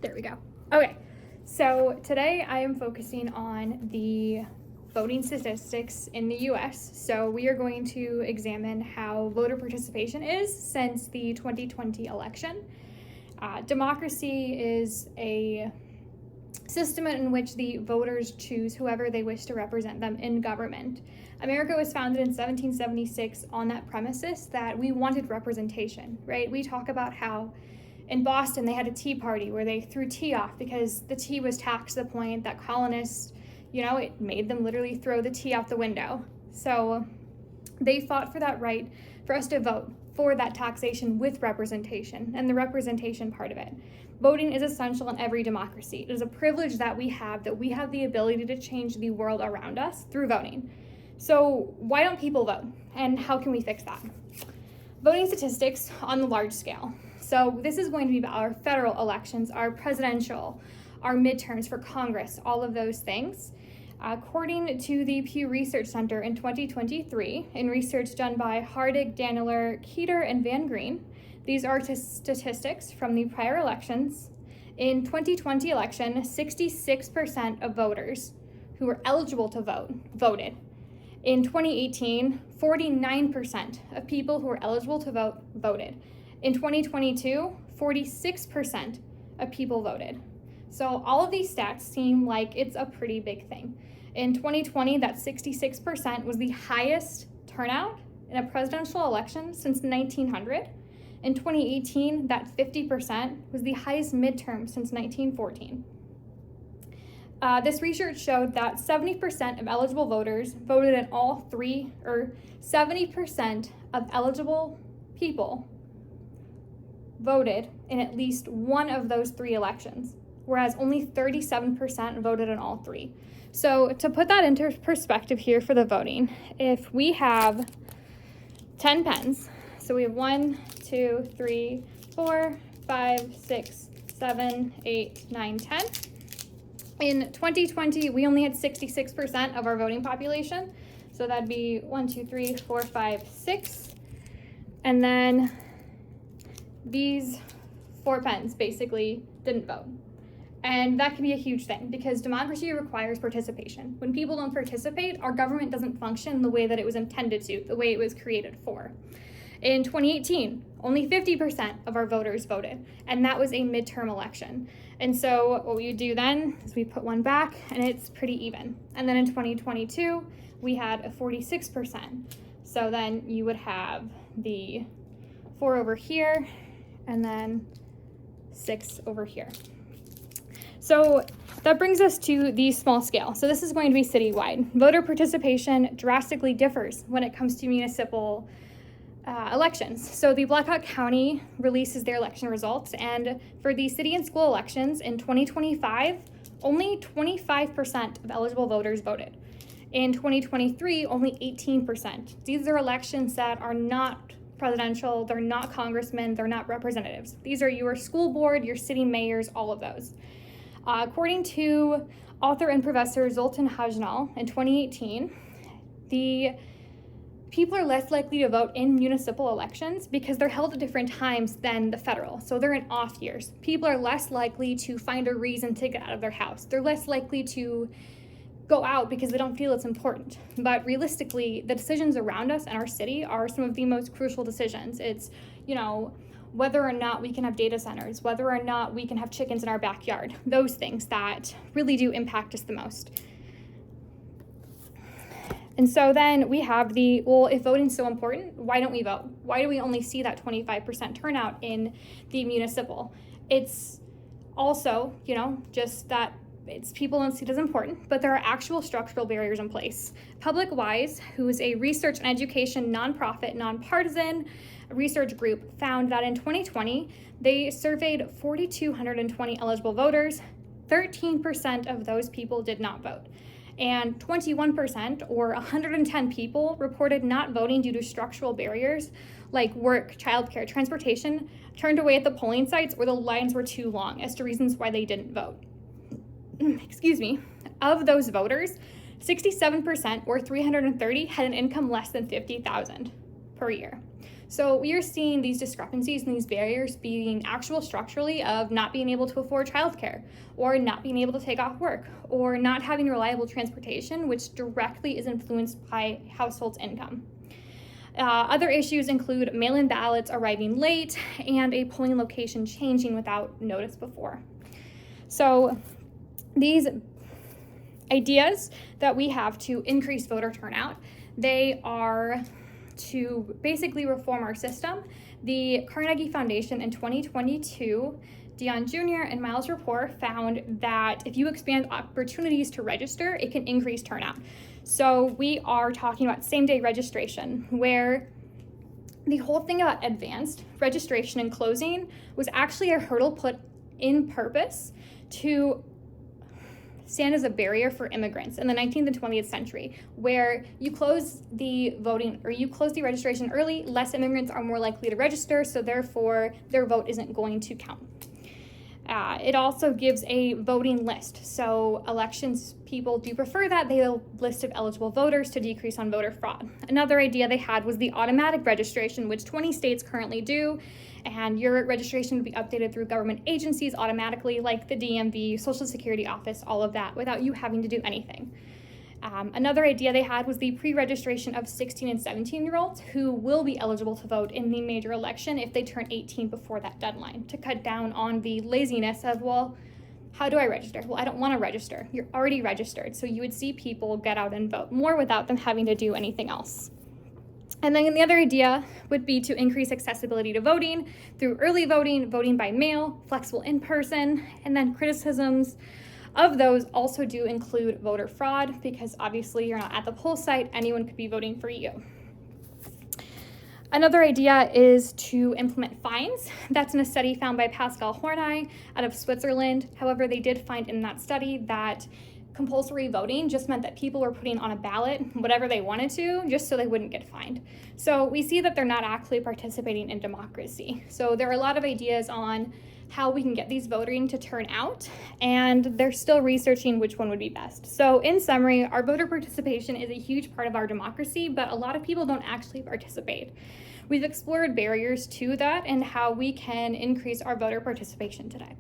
There we go. Okay, so today I am focusing on the voting statistics in the US. So we are going to examine how voter participation is since the 2020 election. Democracy is a system in which the voters choose whoever they wish to represent them in government. America was founded in 1776 on that premises that we wanted representation, right? We talk about how in Boston they had a tea party where they threw tea off because the tea was taxed to the point that colonists, it made them literally throw the tea out the window. So they fought for that right for us to vote for that taxation with representation and the representation part of it. Voting is essential in every democracy. It is a privilege that we have the ability to change the world around us through voting. So why don't people vote? And how can we fix that? Voting statistics on the large scale. So this is going to be about our federal elections, our presidential, our midterms for Congress, all of those things. According to the Pew Research Center in 2023, in research done by Hardig, Danneler, Keeter, and Van Green, these are statistics from the prior elections. In 2020 election, 66% of voters who were eligible to vote voted. In 2018, 49% of people who were eligible to vote voted. In 2022, 46% of people voted. So all of these stats seem like it's a pretty big thing. In 2020, that 66% was the highest turnout in a presidential election since 1900. In 2018, that 50% was the highest midterm since 1914. This research showed that 70% of eligible voters voted in all three, or 70% of eligible people voted in at least one of those three elections, whereas only 37% voted in all three. So to put that into perspective here for the voting, if we have 10 pens, so we have 1, 2, 3, 4, 5, 6, 7, 8, 9, 10. In 2020, we only had 66% of our voting population. So that'd be 1, 2, 3, 4, 5, 6. And then these 4 pens basically didn't vote. And that can be a huge thing because democracy requires participation. When people don't participate, our government doesn't function the way that it was intended to, the way it was created for. In 2018, only 50% of our voters voted, and that was a midterm election. And so what we do then is we put one back, and it's pretty even. And then in 2022, we had a 46%. So then you would have the 4 over here, and then 6 over here. So that brings us to the small scale. So this is going to be citywide. Voter participation drastically differs when it comes to municipal elections. So the Blackhawk County releases their election results, and for the city and school elections in 2025, only 25% of eligible voters voted. In 2023, only 18%. These are elections that are not presidential, they're not congressmen, they're not representatives. These are your school board, your city mayors, all of those. According to author and professor Zoltan Hajnal in 2018, the people are less likely to vote in municipal elections because they're held at different times than the federal. So they're in off years. People are less likely to find a reason to get out of their house. They're less likely to go out because they don't feel it's important. But realistically, the decisions around us in our city are some of the most crucial decisions. It's, whether or not we can have data centers, whether or not we can have chickens in our backyard, those things that really do impact us the most. And so then we have if voting's so important, why don't we vote? Why do we only see that 25% turnout in the municipal? It's also, just that it's people don't see it as important, but there are actual structural barriers in place. Public Wise, who is a research and education nonprofit, nonpartisan research group, found that in 2020, they surveyed 4,220 eligible voters. 13% of those people did not vote. And 21%, or 110 people, reported not voting due to structural barriers like work, childcare, transportation, turned away at the polling sites, or the lines were too long as to reasons why they didn't vote. Excuse me. Of those voters, 67%, or 330, had an income less than $50,000 per year. So we are seeing these discrepancies and these barriers being actual structurally of not being able to afford childcare, or not being able to take off work, or not having reliable transportation, which directly is influenced by households' income. Other issues include mail-in ballots arriving late and a polling location changing without notice before. So these ideas that we have to increase voter turnout, they are to basically reform our system. The Carnegie Foundation in 2022, Dion Jr. and Miles' report found that if you expand opportunities to register, it can increase turnout. So we are talking about same-day registration, where the whole thing about advanced registration and closing was actually a hurdle put in purpose to stand as a barrier for immigrants in the 19th and 20th century, where you close the voting or you close the registration early, less immigrants are more likely to register, so therefore their vote isn't going to count. It also gives a voting list. So elections people do prefer that. They have a list of eligible voters to decrease on voter fraud. Another idea they had was the automatic registration, which 20 states currently do. And your registration would be updated through government agencies automatically, like the DMV, Social Security Office, all of that, without you having to do anything. Another idea they had was the pre-registration of 16 and 17-year-olds who will be eligible to vote in the major election if they turn 18 before that deadline, to cut down on the laziness of, well, how do I register? Well, I don't want to register. You're already registered. So you would see people get out and vote more without them having to do anything else. And then the other idea would be to increase accessibility to voting through early voting, voting by mail, flexible in-person, and then criticisms of those also do include voter fraud, because obviously you're not at the poll site, anyone could be voting for you. Another idea is to implement fines. That's in a study found by Pascal Horney out of Switzerland. However, they did find in that study that compulsory voting just meant that people were putting on a ballot whatever they wanted to, just so they wouldn't get fined. So we see that they're not actually participating in democracy. So there are a lot of ideas on how we can get these voting to turn out, and they're still researching which one would be best. So in summary, our voter participation is a huge part of our democracy, but a lot of people don't actually participate. We've explored barriers to that and how we can increase our voter participation today.